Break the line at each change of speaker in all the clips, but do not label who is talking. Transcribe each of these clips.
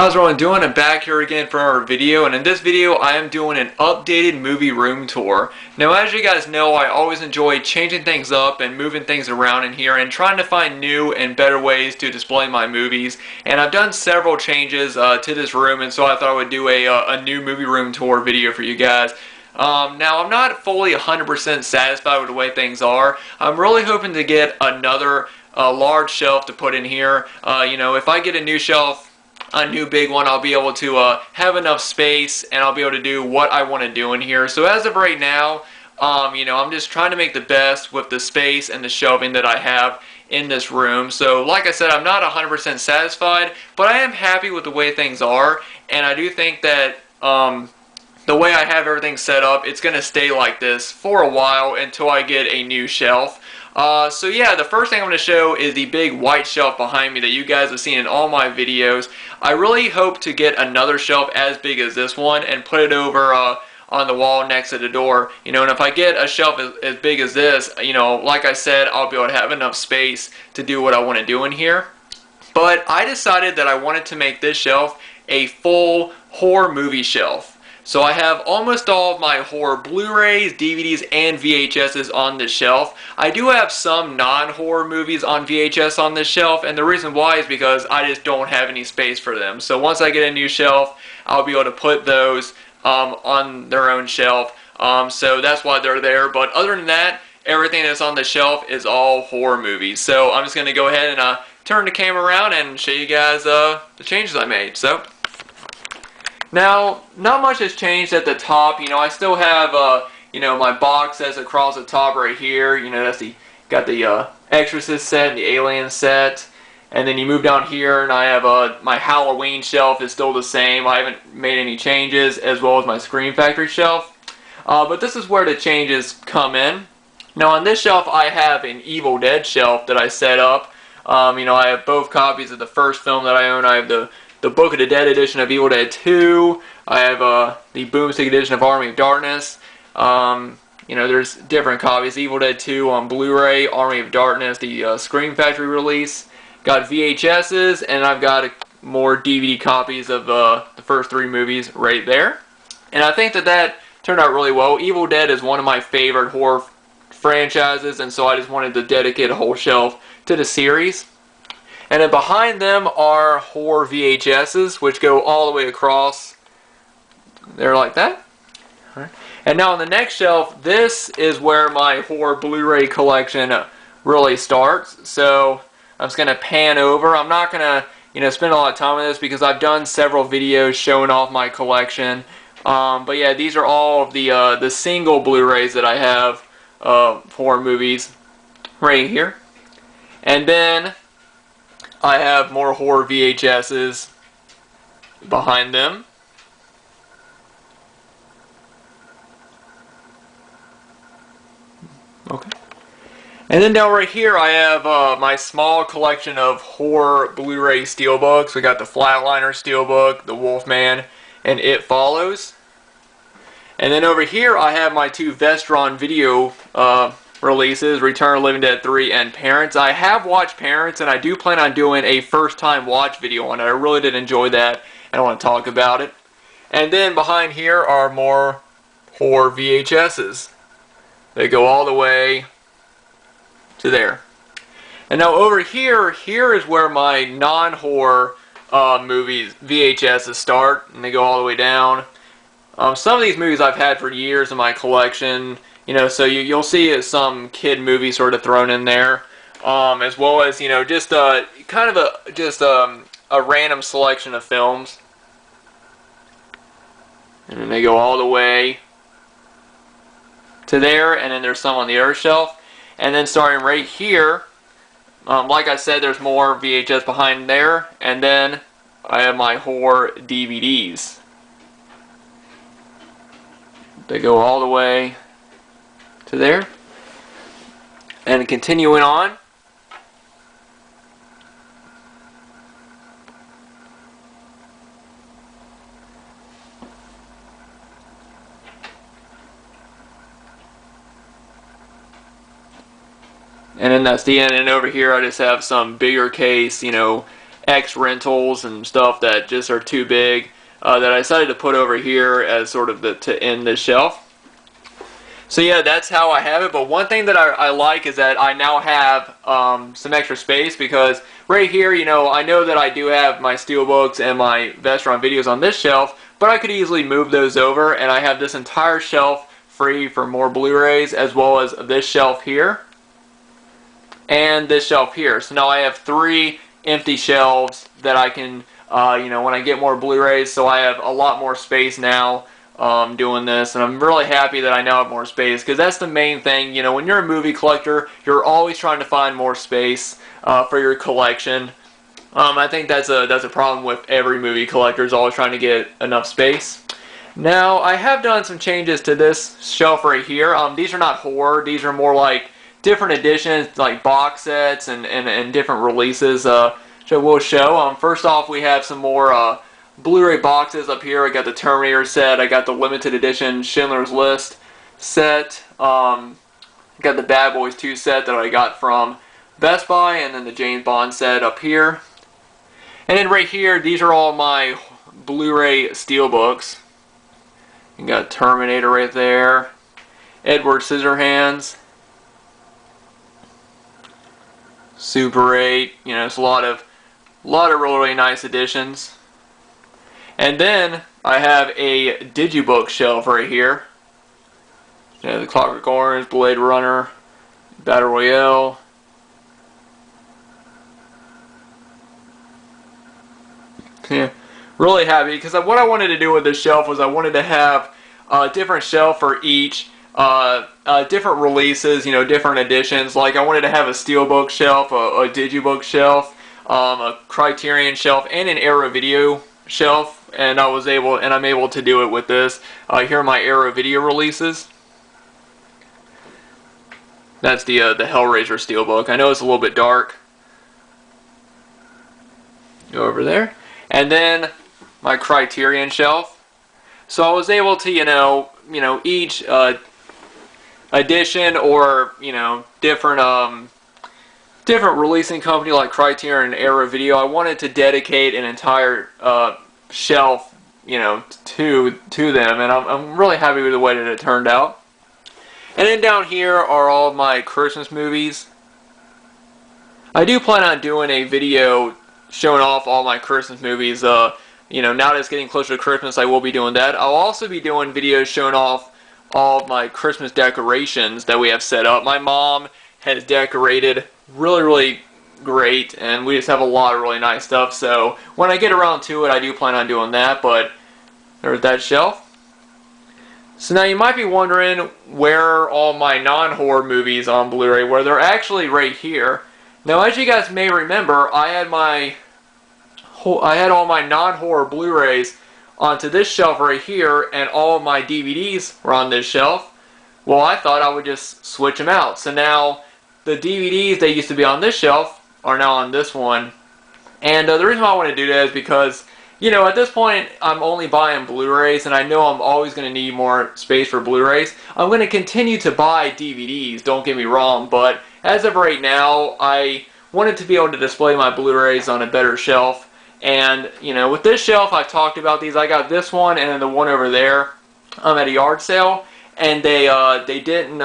How's everyone doing? I'm back here again for our video, and in this video I am doing an updated movie room tour. Now, as you guys know, I always enjoy changing things up and moving things around in here and trying to find new and better ways to display my movies. And I've done several changes to this room, and so I thought I would do a new movie room tour video for you guys. Now, I'm not fully 100% satisfied with the way things are. I'm really hoping to get another large shelf to put in here. If I get a new shelf, a new big one, I'll be able to have enough space and I'll be able to do what I want to do in here. So as of right now, I'm just trying to make the best with the space and the shelving that I have in this room. So like I said, I'm not 100% satisfied, but I am happy with the way things are, and I do think that the way I have everything set up, it's going to stay like this for a while until I get a new shelf. So yeah, the first thing I'm going to show is the big white shelf behind me that you guys have seen in all my videos. I really hope to get another shelf as big as this one and put it over on the wall next to the door. And if I get a shelf as big as this, like I said, I'll be able to have enough space to do what I want to do in here. But I decided that I wanted to make this shelf a full horror movie shelf. So I have almost all of my horror Blu-rays, DVDs, and VHSs on this shelf. I do have some non-horror movies on VHS on this shelf, and the reason why is because I just don't have any space for them. So once I get a new shelf, I'll be able to put those on their own shelf. So that's why they're there. But other than that, everything that's on the shelf is all horror movies. So I'm just going to go ahead and turn the camera around and show you guys the changes I made. So now, not much has changed at the top. I still have, my box that's across the top right here. That's got the Exorcist set and the Alien set. And then you move down here and I have my Halloween shelf is still the same. I haven't made any changes, as well as my Scream Factory shelf. But this is where the changes come in. Now, on this shelf I have an Evil Dead shelf that I set up. I have both copies of the first film that I own. I have the Book of the Dead edition of Evil Dead 2. I have the Boomstick edition of Army of Darkness. There's different copies. Evil Dead 2 on Blu-ray, Army of Darkness, the Scream Factory release. Got VHSs, and I've got more DVD copies of the first three movies right there. And I think that turned out really well. Evil Dead is one of my favorite horror franchises, and so I just wanted to dedicate a whole shelf to the series. And then behind them are horror VHSs, which go all the way across there like that. All right. And now on the next shelf, this is where my horror Blu-ray collection really starts. So I'm just going to pan over. I'm not going to spend a lot of time on this because I've done several videos showing off my collection. But yeah, these are all of the single Blu-rays that I have horror movies right here. And then I have more horror VHSs behind them. Okay. And then down right here I have my small collection of horror Blu-ray steelbooks. We got the Flatliner steelbook, the Wolfman, and It Follows. And then over here I have my two Vestron video releases, Return of the Living Dead 3 and Parents. I have watched Parents, and I do plan on doing a first time watch video on it. I really did enjoy that, and I want to talk about it. And then behind here are more horror VHSs. They go all the way to there. And now over here is where my non-horror movies VHSs start, and they go all the way down. Some of these movies I've had for years in my collection. So you'll see some kid movie sort of thrown in there, as well as just kind of a random selection of films, and then they go all the way to there, and then there's some on the other shelf, and then starting right here, like I said, there's more VHS behind there, and then I have my horror DVDs. They go all the way to there, and continuing on, and then that's the end. And over here I just have some bigger case, X rentals and stuff that just are too big that I decided to put over here as sort of to end this shelf. So yeah, that's how I have it. But one thing that I like is that I now have some extra space, because right here, you know, I know that I do have my steelbooks and my Vestron videos on this shelf, but I could easily move those over, and I have this entire shelf free for more Blu-rays, as well as this shelf here and this shelf here. So now I have 3 empty shelves that I can, you know, when I get more Blu-rays, so I have a lot more space now doing this, and I'm really happy that I now have more space, because that's the main thing. You know, when you're a movie collector, you're always trying to find more space for your collection. I think that's a problem with every movie collector, is always trying to get enough space. Now, I have done some changes to this shelf right here. These are not horror. These are more like different editions, like box sets and different releases. So we'll show. First off, we have some more Blu-ray boxes up here. I got the Terminator set. I got the limited edition Schindler's List set. I got the Bad Boys 2 set that I got from Best Buy, and then the James Bond set up here. And then right here, these are all my Blu-ray steelbooks. You got Terminator right there, Edward Scissorhands, Super 8. You know, it's a lot of really nice editions. And then I have a Digibook shelf right here. You know, the Clockwork Orange, Blade Runner, Battle Royale. Yeah, really happy, because what I wanted to do with this shelf was I wanted to have a different shelf for each, different releases, you know, different editions. Like, I wanted to have a Steelbook shelf, a Digibook shelf, a Criterion shelf, and an Arrow Video shelf. And I'm able to do it with this. Here are my Arrow Video releases. That's the Hellraiser Steelbook. I know it's a little bit dark. Go over there. And then my Criterion shelf. So I was able to, you know, each edition, or, you know, different releasing company like Criterion and Arrow Video, I wanted to dedicate an entire shelf, you know, to them, and I'm really happy with the way that it turned out. And then down here are all my Christmas movies. I do plan on doing a video showing off all my Christmas movies. You know, now that it's getting closer to Christmas, I will be doing that. I'll also be doing videos showing off all of my Christmas decorations that we have set up. My mom has decorated really great, and we just have a lot of really nice stuff. So when I get around to it, I do plan on doing that. But there's that shelf. So now you might be wondering where are all my non-horror movies on Blu-ray, where they're actually right here. Now, as you guys may remember, I had all my non-horror Blu-rays onto this shelf right here, and all of my DVDs were on this shelf. Well, I thought I would just switch them out. So now the DVDs that used to be on this shelf are now on this one. And the reason why I want to do that is because, you know, at this point, I'm only buying Blu-rays, and I know I'm always going to need more space for Blu-rays. I'm going to continue to buy DVDs, don't get me wrong, but as of right now, I wanted to be able to display my Blu-rays on a better shelf. And, you know, with this shelf, I've talked about these. I got this one and then the one over there at a yard sale, and they didn't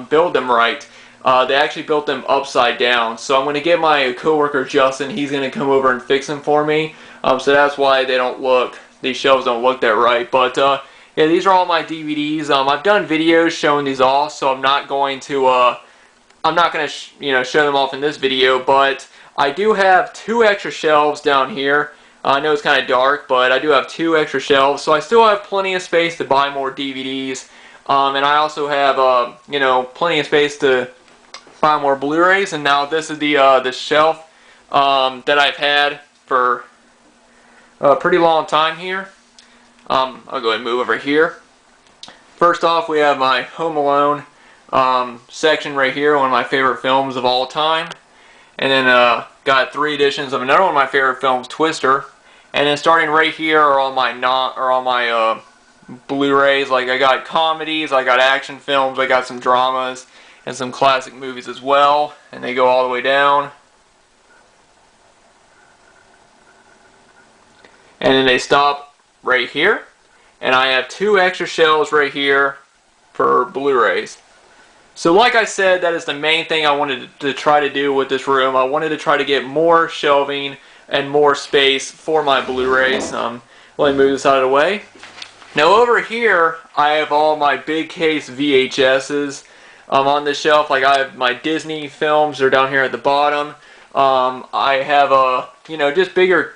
build them right. They actually built them upside down. So I'm going to get my coworker Justin. He's going to come over and fix them for me. So that's why these shelves don't look that right. But yeah, these are all my DVDs. I've done videos showing these off, so I'm not going to show them off in this video. But I do have 2 extra shelves down here. I know it's kind of dark, but I do have 2 extra shelves, so I still have plenty of space to buy more DVDs. And I also have plenty of space to buy more Blu-rays. And now this is the shelf that I've had for a pretty long time here. I'll go ahead and move over here. First off, we have my Home Alone section right here, one of my favorite films of all time. And then got 3 editions of another one of my favorite films, Twister. And then starting right here are all my Blu-rays. Like, I got comedies, I got action films, I got some dramas, and some classic movies as well. And they go all the way down. and then they stop right here. And I have 2 extra shelves right here for Blu-rays. So like I said, that is the main thing I wanted to try to do with this room. I wanted to try to get more shelving and more space for my Blu-rays. Let me move this out of the way. Now over here, I have all my big case VHSs on this shelf. Like I have my Disney films, they're down here at the bottom. I have just bigger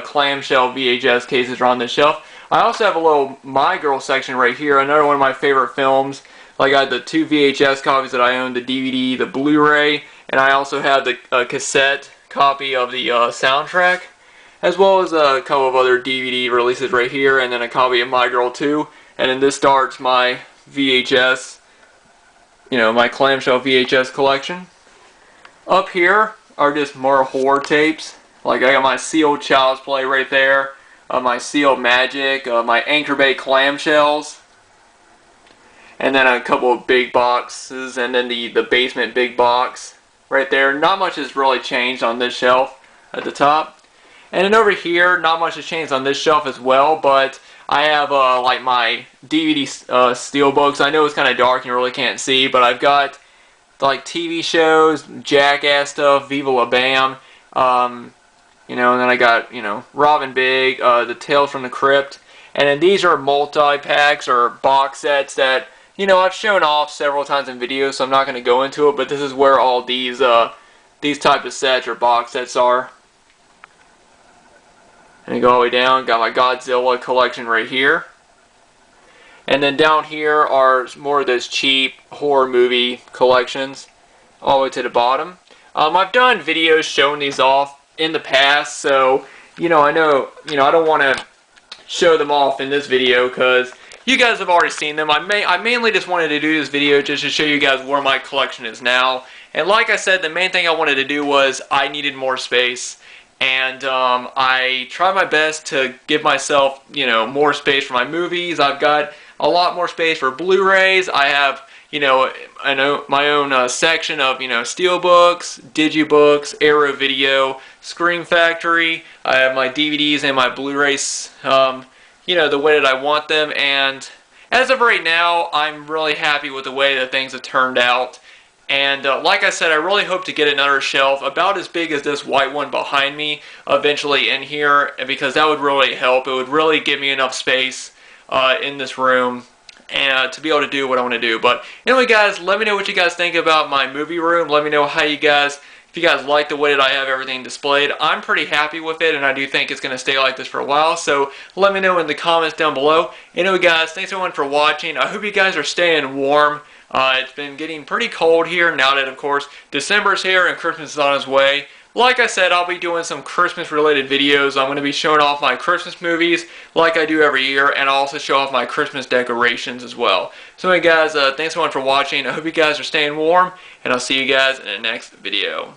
clamshell VHS cases are on this shelf. I also have a little My Girl section right here, another one of my favorite films. Like I have the 2 VHS copies that I own, the DVD, the Blu-ray, and I also have the cassette copy of the soundtrack, as well as a couple of other DVD releases right here, and then a copy of My Girl 2. And then this starts my VHS, my clamshell VHS collection. Up here are just more horror tapes. Like I got my sealed Child's Play right there, my sealed Magic, my Anchor Bay clamshells, and then a couple of big boxes, and then the basement big box right there. Not much has really changed on this shelf at the top. And then over here, not much has changed on this shelf as well, but I have like my DVD steelbooks. I know it's kind of dark and you really can't see, but I've got like TV shows, Jackass stuff, Viva La Bam, and then I got, Robin Big, the Tales from the Crypt, and then these are multi-packs or box sets that, I've shown off several times in videos, so I'm not going to go into it, but this is where all these type of sets or box sets are. And you go all the way down, got my Godzilla collection right here. And then down here are more of those cheap horror movie collections, all the way to the bottom. I've done videos showing these off in the past, so I know I don't want to show them off in this video because you guys have already seen them. I mainly just wanted to do this video just to show you guys where my collection is now. And like I said, the main thing I wanted to do was I needed more space. And I try my best to give myself, more space for my movies. I've got a lot more space for Blu-rays. I have, my own section of, Steelbooks, Digibooks, Arrow Video, Scream Factory. I have my DVDs and my Blu-rays, the way that I want them. And as of right now, I'm really happy with the way that things have turned out. And like I said, I really hope to get another shelf about as big as this white one behind me eventually in here, because that would really help. It would really give me enough space in this room and to be able to do what I want to do. But anyway, guys, let me know what you guys think about my movie room. Let me know how you guys, if you guys like the way that I have everything displayed. I'm pretty happy with it, and I do think it's going to stay like this for a while. So let me know in the comments down below. Anyway, guys, thanks everyone for watching. I hope you guys are staying warm. It's been getting pretty cold here now that, of course, December's here and Christmas is on its way. Like I said, I'll be doing some Christmas-related videos. I'm going to be showing off my Christmas movies like I do every year, and I'll also show off my Christmas decorations as well. So anyway, guys, thanks everyone for watching. I hope you guys are staying warm, and I'll see you guys in the next video.